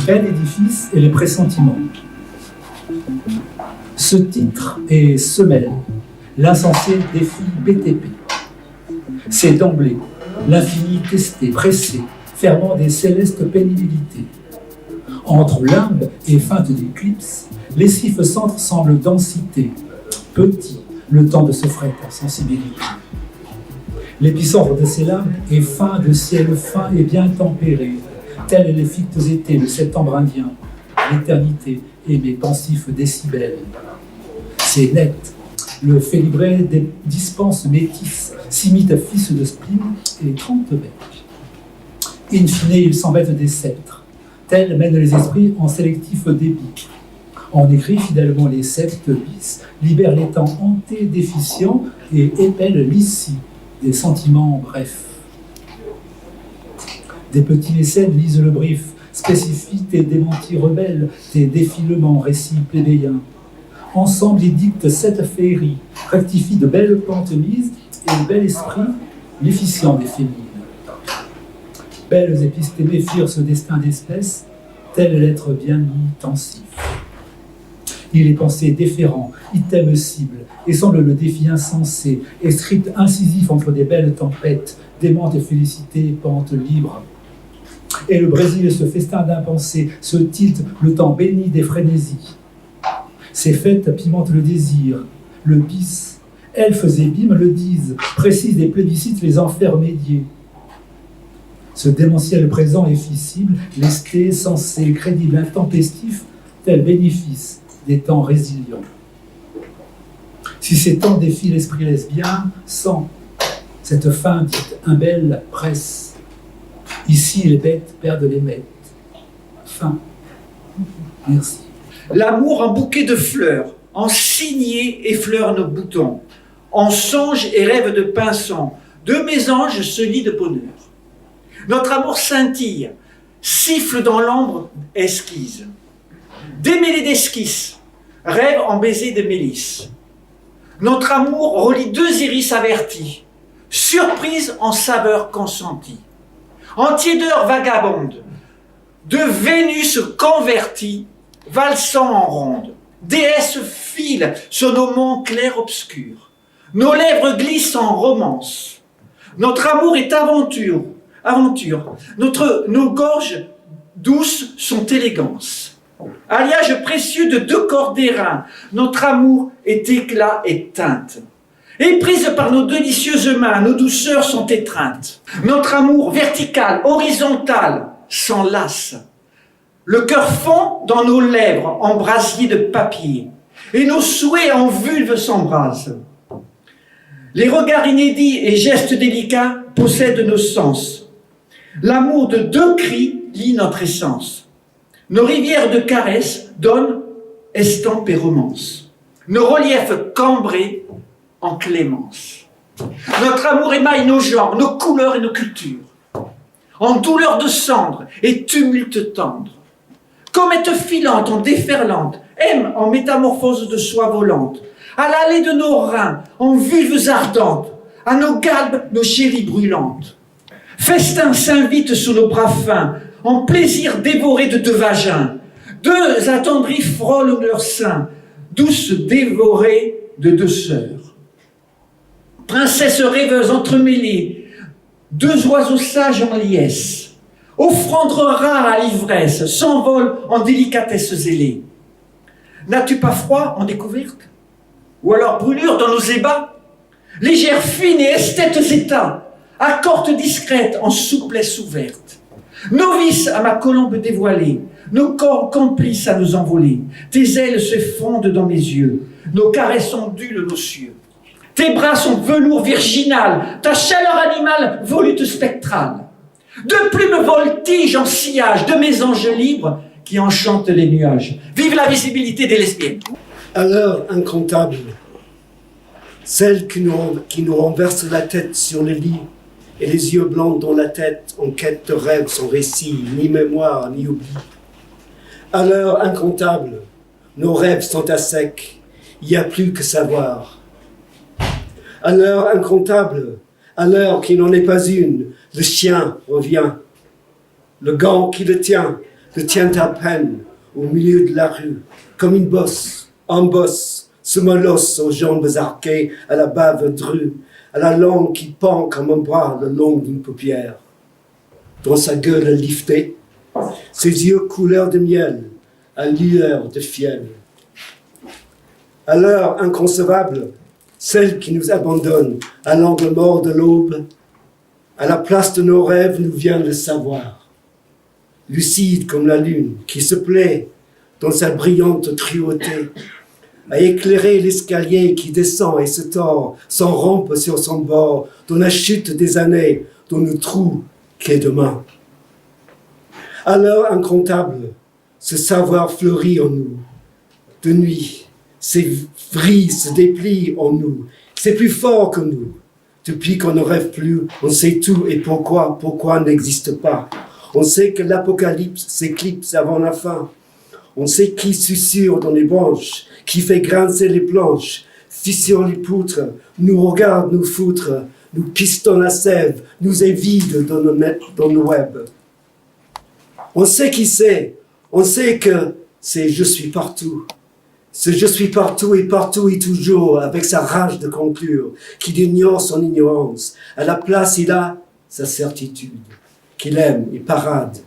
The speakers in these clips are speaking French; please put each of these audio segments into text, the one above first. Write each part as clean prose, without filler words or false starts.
Bel édifice et les pressentiments. Ce titre est semelle, l'insensé défi BTP. C'est d'emblée l'infini testé, pressé, fermant des célestes pénibilités. Entre limbe et feinte d'éclipse, l'essif centre semble densité, petit, le temps de se frette en sensibilité. L'épicentre de ces lames est fin de ciel fin et bien tempéré, tels les fictes étés de septembre indien, l'éternité et mes pensifs décibels. C'est net, le félibré des dispenses métisses s'imite fils de spleen et 30 becs. In fine, ils s'embêtent des sceptres, tels mènent les esprits en sélectif débit. On écrit fidèlement les septes bis, libère les temps hantés déficients et épelle l'ici des sentiments brefs. Des petits mécènes lisent le brief, spécifient tes démentis rebelles, tes défilements, récits plébéiens. Ensemble, ils dictent cette féerie, rectifient de belles pentes mises et le bel esprit, l'efficient des féminines. Belles épistémées firent ce destin d'espèce, tel l'être bien mis tensif. Il est pensé déférent, item cible, et semble le défi insensé, et script incisif entre des belles tempêtes, démentes et félicités, pente libre. Et le Brésil, ce festin d'impensé, se tilte le temps béni des frénésies. Ces fêtes pimentent le désir, le bis, elfes et bimes le disent, précisent des plébiscites les enfers médiés. Ce démentiel présent est fissible, lesté, sensé, crédible, intempestif, tel bénéfice des temps résilients. Si ces temps défient l'esprit lesbien, sans cette fin dite imbelle presse, ici les bêtes perdent les mètres. Fin. Merci. L'amour en bouquet de fleurs, en cygnet effleure nos boutons, en songe et rêve de pinsons, de mésanges se lie de bonheur. Notre amour scintille, siffle dans l'ombre esquisse. Démêlé d'esquisses, rêve en baiser de mélisses. Notre amour relie deux iris avertis, surprise en saveur consentie. En tiédeur vagabonde, de Vénus convertie, valsant en ronde. Déesse file sur nos monts clairs-obscurs. Nos lèvres glissent en romance. Notre amour est aventure. Nos gorges douces sont élégance. Alliage précieux de deux corps d'airain, notre amour est éclat et teinte. Éprise par nos délicieuses mains, nos douceurs sont étreintes. Notre amour vertical, horizontal, s'enlace. Le cœur fond dans nos lèvres en brasier de papier, et nos souhaits en vulve s'embrasent. Les regards inédits et gestes délicats possèdent nos sens. L'amour de deux cris lie notre essence. Nos rivières de caresses donnent estampes et romances. Nos reliefs cambrés en clémence. Notre amour émaille nos genres, nos couleurs et nos cultures. En douleur de cendre et tumulte tendre. Comète filante en déferlante, aime en métamorphose de soie volante. À l'allée de nos reins, en vulves ardentes, à nos galbes, nos chéries brûlantes. Festin s'invite sous nos bras fins, en plaisir dévoré de deux vagins. Deux attendris frôlent leurs seins, douces dévorées de deux sœurs. Princesses rêveuses entremêlées, deux oiseaux sages en liesse, offrandes rares à l'ivresse, s'envolent en délicatesse zélée. N'as-tu pas froid en découverte? Ou alors brûlure dans nos ébats? Légère, fine et esthète état, accorte discrète en souplesse ouverte. Novice à ma colombe dévoilée, nos corps complices à nous envoler. Tes ailes se fondent dans mes yeux, nos caresses ondulent nos cieux. Tes bras sont velours virginal, ta chaleur animale volute spectrale. De plumes voltigent en sillage de mes anges libres qui enchantent les nuages. Vive la visibilité des lesbiennes! À l'heure incontable, celle qui nous renverse la tête sur le lit et les yeux blancs dans la tête en quête de rêve sans récit, ni mémoire, ni oubli. À l'heure incontable, nos rêves sont à sec, il n'y a plus que savoir. À l'heure incontable, à l'heure qui n'en est pas une, le chien revient. Le gant qui le tient à peine au milieu de la rue, comme une bosse, un boss, se molosse aux jambes arquées, à la bave drue, à la langue qui pend comme un bras le long d'une paupière. Dans sa gueule liftée, ses yeux couleur de miel, à lueur de fiel. À l'heure inconcevable, celle qui nous abandonne à l'angle mort de l'aube, à la place de nos rêves nous vient le savoir. Lucide comme la lune qui se plaît dans sa brillante cruauté, à éclairer l'escalier qui descend et se tord, sans rampe sur son bord, dans la chute des années, dans le trou qu'est demain. À l'heure incontable, ce savoir fleurit en nous. De nuit, ses vrilles se déplient en nous. C'est plus fort que nous. Depuis qu'on ne rêve plus, on sait tout et pourquoi n'existe pas. On sait que l'apocalypse s'éclipse avant la fin. On sait qui susurre dans les branches, qui fait grincer les planches, fissure les poutres, nous regarde nous foutre, nous pistonne la sève, nous évide dans nos web. On sait qui c'est, on sait que c'est je suis partout. Ce je suis partout et toujours, avec sa rage de conclure, qui ignore son ignorance. À la place, il a sa certitude, qu'il aime et parade,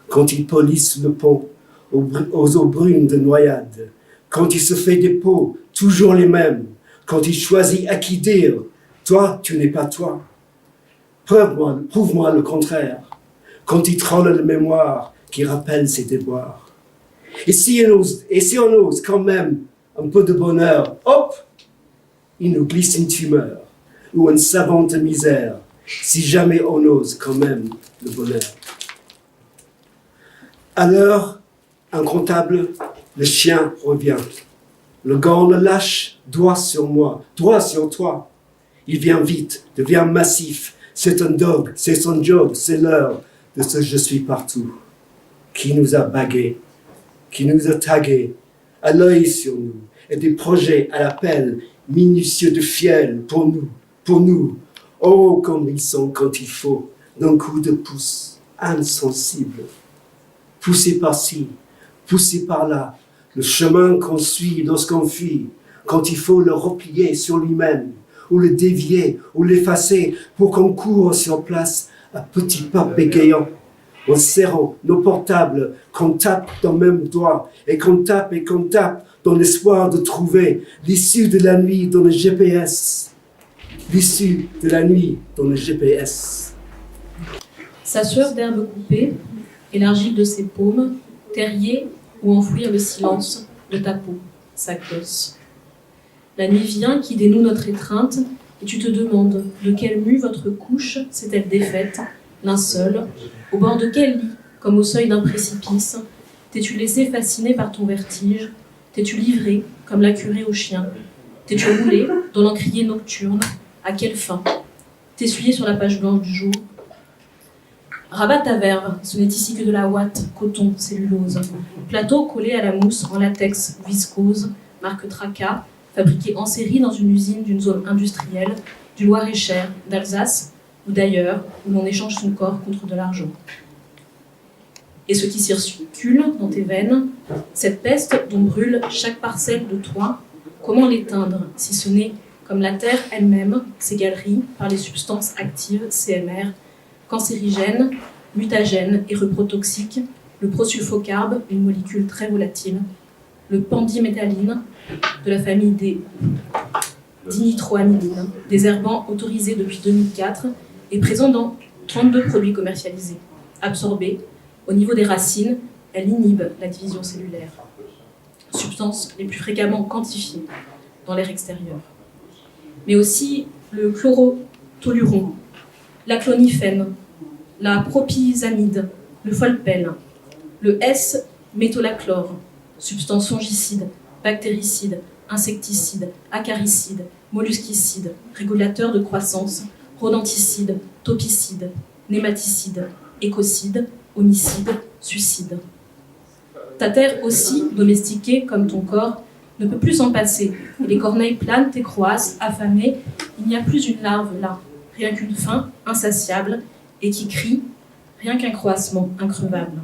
quand il polisse le pont, aux eaux brunes de noyade, quand il se fait des peaux, toujours les mêmes, quand il choisit à qui dire « Toi, tu n'es pas toi ». Prouve-moi le contraire, quand il trône la mémoire qui rappelle ses déboires. Et si on ose quand même un peu de bonheur, hop, il nous glisse une tumeur ou une savante misère, si jamais on ose quand même le bonheur. À l'heure incontable, le chien revient. Le gant le lâche, doigt sur moi, doigt sur toi. Il vient vite, devient massif. C'est un dog, c'est son job, c'est l'heure de ce je suis partout. Qui nous a bagués, qui nous a tagués, à l'œil sur nous, et des projets à l'appel, minutieux de fiel pour nous. Oh, comme ils sont quand il faut, d'un coup de pouce, insensible. Poussé par-ci, poussé par-là, le chemin qu'on suit lorsqu'on fuit, quand il faut le replier sur lui-même, ou le dévier, ou l'effacer, pour qu'on court sur place à petits pas bégayants, en serrant nos portables, qu'on tape dans le même doigt, et qu'on tape dans l'espoir de trouver l'issue de la nuit dans le GPS. L'issue de la nuit dans le GPS. Sa sueur d'herbe coupée et l'argile de ses paumes, terrier ou enfouir le silence de ta peau, sa cloche. La nuit vient qui dénoue notre étreinte, et tu te demandes de quelle mue votre couche s'est-elle défaite, linceul, au bord de quel lit, comme au seuil d'un précipice, t'es-tu laissé fasciner par ton vertige, t'es-tu livré, comme la curée au chien, t'es-tu roulé dans l'encrier nocturne, à quelle fin, t'essuyer sur la page blanche du jour. Rabat ta verve, ce n'est ici que de la ouate, coton, cellulose. Plateau collé à la mousse en latex viscose, marque Traca, fabriqué en série dans une usine d'une zone industrielle, du Loir-et-Cher, d'Alsace ou d'ailleurs, où l'on échange son corps contre de l'argent. Et ce qui circule dans tes veines, cette peste dont brûle chaque parcelle de toi, comment l'éteindre, si ce n'est, comme la terre elle-même, ses galeries par les substances actives, CMR, cancérigènes, mutagènes et reprotoxiques, le prosulfocarbe, une molécule très volatile, le pendiméthaline, de la famille des dinitroamidines, désherbants autorisés depuis 2004 et présents dans 32 produits commercialisés. Absorbée, au niveau des racines, elle inhibe la division cellulaire. Substances les plus fréquemment quantifiées dans l'air extérieur. Mais aussi le chlorotoluron, la clonifène, la propyzamide, le folpel, le métolachlore, substance fongicide, bactéricide, insecticide, acaricide, molluscicide, régulateur de croissance, rodenticide, topicide, nématicide, écocide, homicide, suicide. Ta terre aussi, domestiquée comme ton corps, ne peut plus s'en passer. Et les corneilles planent tes croasses, affamées. Il n'y a plus une larve là, rien qu'une faim insatiable et qui crie, rien qu'un croassement increvable.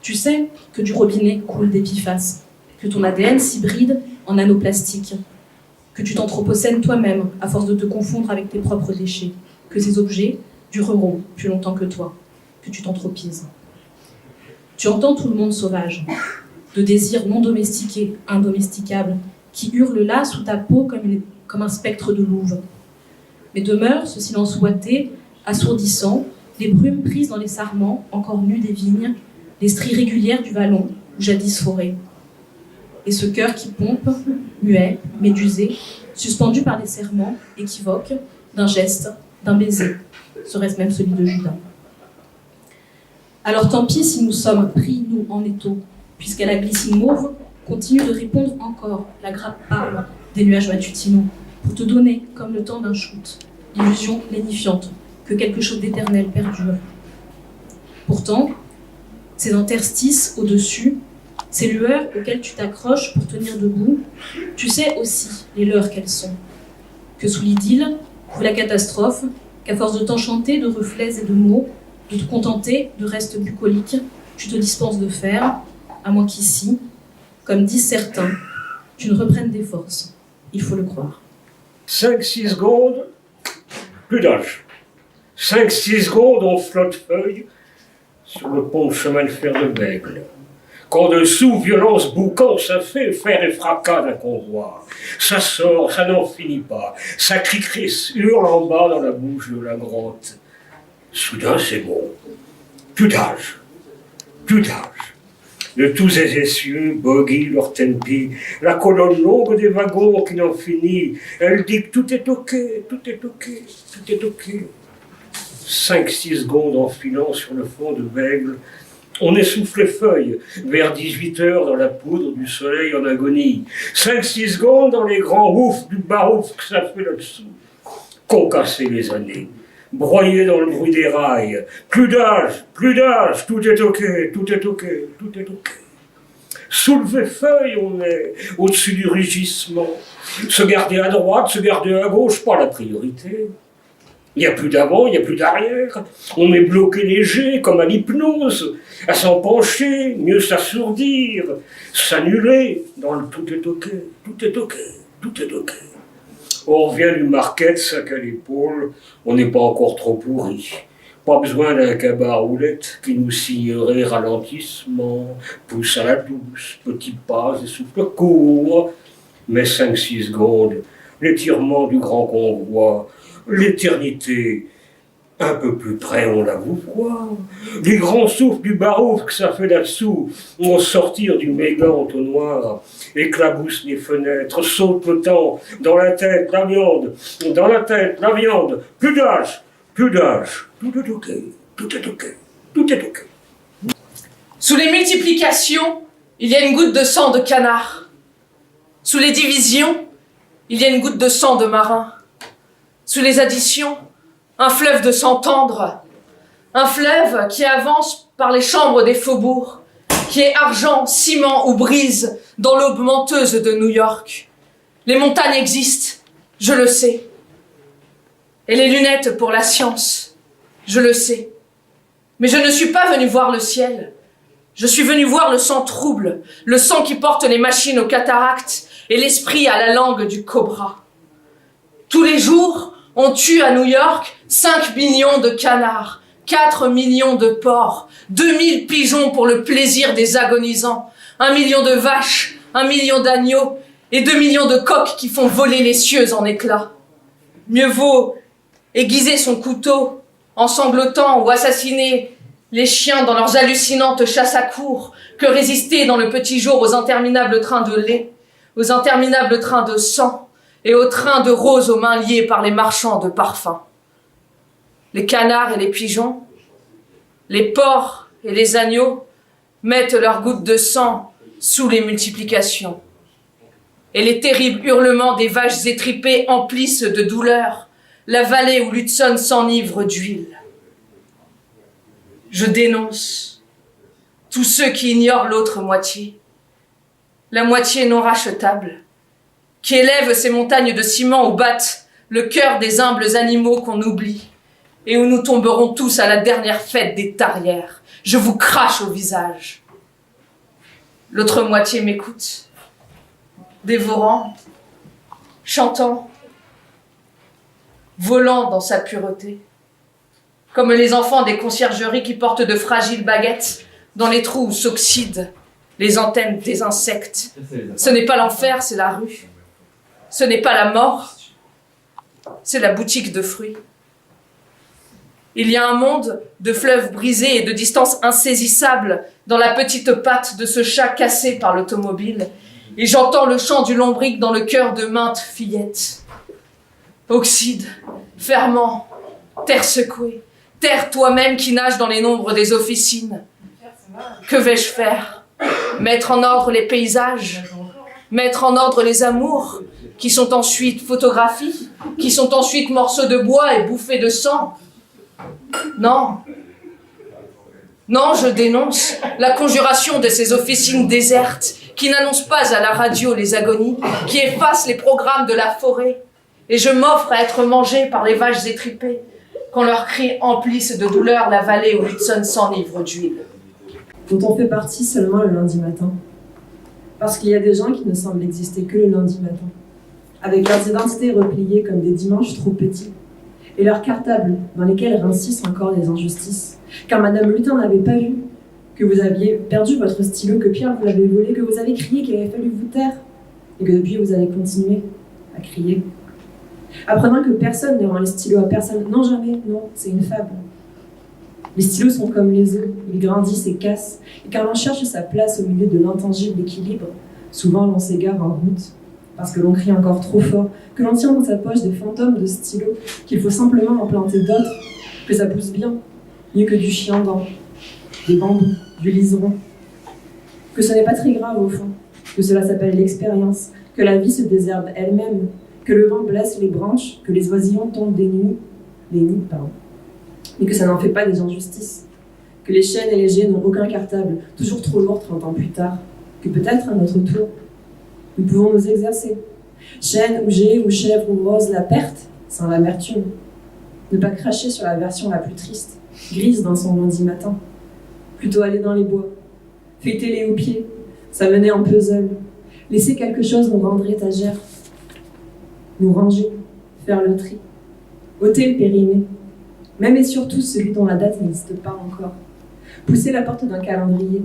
Tu sais que du robinet coule des bifaces, que ton ADN s'hybride en nanoplastique, que tu t'anthropocènes toi-même à force de te confondre avec tes propres déchets, que ces objets dureront plus longtemps que toi, que tu t'anthropises. Tu entends tout le monde sauvage, de désirs non domestiqués, indomesticables, qui hurle là sous ta peau comme un spectre de louve. Mais demeure ce silence ouaté, assourdissant, les brumes prises dans les sarments, encore nus des vignes, les stries régulières du vallon, jadis forêt. Et ce cœur qui pompe, muet, médusé, suspendu par des serments, équivoques, d'un geste, d'un baiser, serait-ce même celui de Judas. Alors tant pis si nous sommes pris, nous, en étau, puisqu'à la glycine mauve continue de répondre encore la grappe pâle des nuages matutinaux, pour te donner, comme le temps d'un shoot, l'illusion lénifiante que quelque chose d'éternel perdure. Pourtant, ces interstices au-dessus, ces lueurs auxquelles tu t'accroches pour tenir debout, tu sais aussi les leurs qu'elles sont. Que sous l'idylle, ou la catastrophe, qu'à force de t'enchanter de reflets et de mots, de te contenter de restes bucoliques, tu te dispenses de faire, à moins qu'ici, comme disent certains, tu ne reprennes des forces. Il faut le croire. 5-6 secondes, plus d'âge. 5-6 secondes, on flotte feuille sur le pont de chemin de fer de Bègle. Qu'en dessous, violence boucan, ça fait fer et fracas d'un convoi. Ça sort, ça n'en finit pas. Ça crie-crisse, hurle en bas dans la bouche de la grotte. Soudain, c'est bon. Plus d'âge. Plus d'âge. De tous ces essieux, Boggy, leur tempi, la colonne longue des wagons qui n'en finit, elle dit que tout est ok, tout est ok, tout est ok. 5-6 secondes en filant sur le fond de Bègle, on essouffle les feuilles, vers 18 heures dans la poudre du soleil en agonie. 5-6 secondes dans les grands oufs du barouf que ça fait là-dessous. Concasser les années, broyer dans le bruit des rails. Plus d'âge, tout est ok, tout est ok, tout est ok. Soulever feuille, on est au-dessus du rugissement. Se garder à droite, se garder à gauche, pas la priorité. Il n'y a plus d'avant, il n'y a plus d'arrière. On est bloqué léger, comme à l'hypnose, à s'en pencher, mieux s'assourdir, s'annuler dans le tout est ok, tout est ok, tout est ok. On revient du market, sac à l'épaule, on n'est pas encore trop pourri. Pas besoin d'un cabas à roulettes qui nous signerait ralentissement, pouce à la douce, petit pas et souffle court. Mais 5-6 secondes, l'étirement du grand convoi, l'éternité, un peu plus près, on la vous voit. Les grands souffles du barouf que ça fait là-dessous vont sortir du méga entonnoir, éclaboussent les fenêtres, saute le temps, dans la tête, la viande, dans la tête, la viande, plus d'âge, tout est ok, tout est ok, tout est ok. Sous les multiplications, il y a une goutte de sang de canard. Sous les divisions, il y a une goutte de sang de marin. Sous les additions, un fleuve de sang tendre, un fleuve qui avance par les chambres des faubourgs, qui est argent, ciment ou brise dans l'aube menteuse de New York. Les montagnes existent, je le sais. Et les lunettes pour la science, je le sais. Mais je ne suis pas venu voir le ciel. Je suis venu voir le sang trouble, le sang qui porte les machines aux cataractes et l'esprit à la langue du cobra. Tous les jours, on tue à New York 5 millions de canards, 4 millions de porcs, 2000 pigeons pour le plaisir des agonisants, 1 million de vaches, 1 million d'agneaux et 2 millions de coqs qui font voler les cieux en éclats. Mieux vaut aiguiser son couteau en sanglotant ou assassiner les chiens dans leurs hallucinantes chasses à courre que résister dans le petit jour aux interminables trains de lait, aux interminables trains de sang et aux trains de roses aux mains liées par les marchands de parfums. Les canards et les pigeons, les porcs et les agneaux mettent leurs gouttes de sang sous les multiplications. Et les terribles hurlements des vaches étripées emplissent de douleur la vallée où l'Hudson s'enivre d'huile. Je dénonce tous ceux qui ignorent l'autre moitié, la moitié non rachetable, qui élève ces montagnes de ciment où battent le cœur des humbles animaux qu'on oublie et où nous tomberons tous à la dernière fête des tarières. Je vous crache au visage. L'autre moitié m'écoute, dévorant, chantant, volant dans sa pureté, comme les enfants des conciergeries qui portent de fragiles baguettes dans les trous où s'oxydent les antennes des insectes. Ce n'est pas l'enfer, c'est la rue. Ce n'est pas la mort, c'est la boutique de fruits. Il y a un monde de fleuves brisés et de distances insaisissables dans la petite patte de ce chat cassé par l'automobile. Et j'entends le chant du lombric dans le cœur de maintes fillettes. Oxyde, ferment, terre secouée, terre toi-même qui nage dans les nombres des officines. Que vais-je faire? Mettre en ordre les paysages? Mettre en ordre les amours, qui sont ensuite photographies, qui sont ensuite morceaux de bois et bouffées de sang? Non. Non, je dénonce la conjuration de ces officines désertes qui n'annoncent pas à la radio les agonies, qui effacent les programmes de la forêt. Et je m'offre à être mangée par les vaches étripées quand leurs cris emplissent de douleur la vallée où l'Hudson s'enivre d'huile. Dont on fait partie seulement le lundi matin. Parce qu'il y a des gens qui ne semblent exister que le lundi matin, avec leurs identités repliées comme des dimanches trop petits, et leurs cartables dans lesquels rincissent encore les injustices. Car Madame Lutin n'avait pas vu que vous aviez perdu votre stylo, que Pierre vous l'avait volé, que vous avez crié qu'il avait fallu vous taire, et que depuis vous allez continuer à crier. Apprenant que personne ne rend les stylos à personne. Non, jamais, non, c'est une fable. Les stylos sont comme les œufs, ils grandissent et cassent, et quand l'on cherche sa place au milieu de l'intangible équilibre, souvent l'on s'égare en route, parce que l'on crie encore trop fort, que l'on tient dans sa poche des fantômes de stylos, qu'il faut simplement en planter d'autres, que ça pousse bien, mieux que du chiandant, des bambous, du liseron. Que ce n'est pas très grave au fond, que cela s'appelle l'expérience, que la vie se désherbe elle-même, que le vent blesse les branches, que les oisillons tombent des nids, mais que ça n'en fait pas des injustices, que les chênes et les geais n'ont aucun cartable, toujours trop lourd 30 ans plus tard, que peut-être à notre tour, nous pouvons nous exercer. Chêne ou geais ou chèvre ou rose, la perte sans l'amertume. Ne pas cracher sur la version la plus triste, grise dans son lundi matin. Plutôt aller dans les bois, fêter les houppiers, s'amener en puzzle, laisser quelque chose nous rendre étagère, nous ranger, faire le tri, ôter le périmé, même et surtout celui dont la date n'existe pas encore, pousser la porte d'un calendrier,